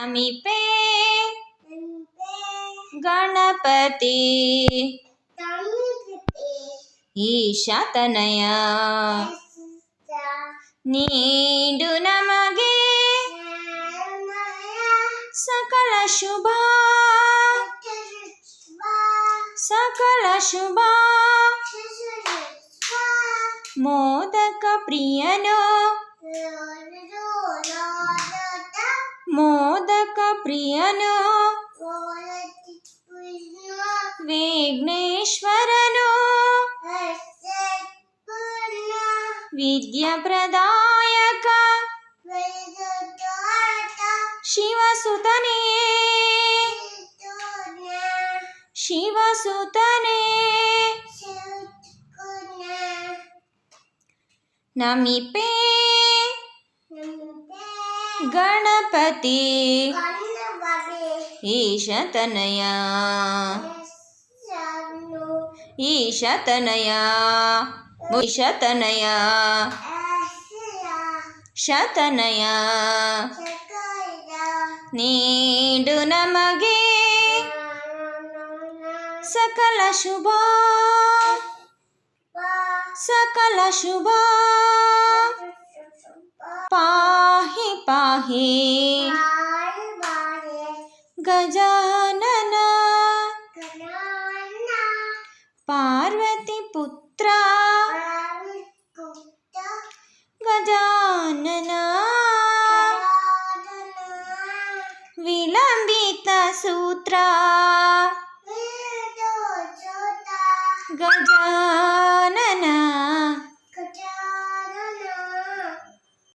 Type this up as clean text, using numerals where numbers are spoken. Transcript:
ನಮಿಪೆ ಗಣಪತಿ ಈಶತನಯ ನೀಡು ನಮಗೆ ಸಕಲ ಶುಭ ಸಕಲ ಶುಭ ಮೋದಕ ಪ್ರಿಯನೋ ಮೋದಕ ಪ್ರಿಯನೋ ವಿಘ್ನೇಶ್ವರನು ವಿದ್ಯಾಪ್ರದಾಯಕ ಶಿವಸುತನೇ ಶಿವಸುತನೇ ನಮಿಪೆ ಗಣಪತಿ ಈಶತನಯ ಈಶತನಯ ಈಶತನಯ ಶತನಯ ನೀಡು ನಮಗೆ ಸಕಲ ಶುಭ ಸಕಲ ಶುಭ ಪಾಹಿ ಪಾಹಿ ಗಜ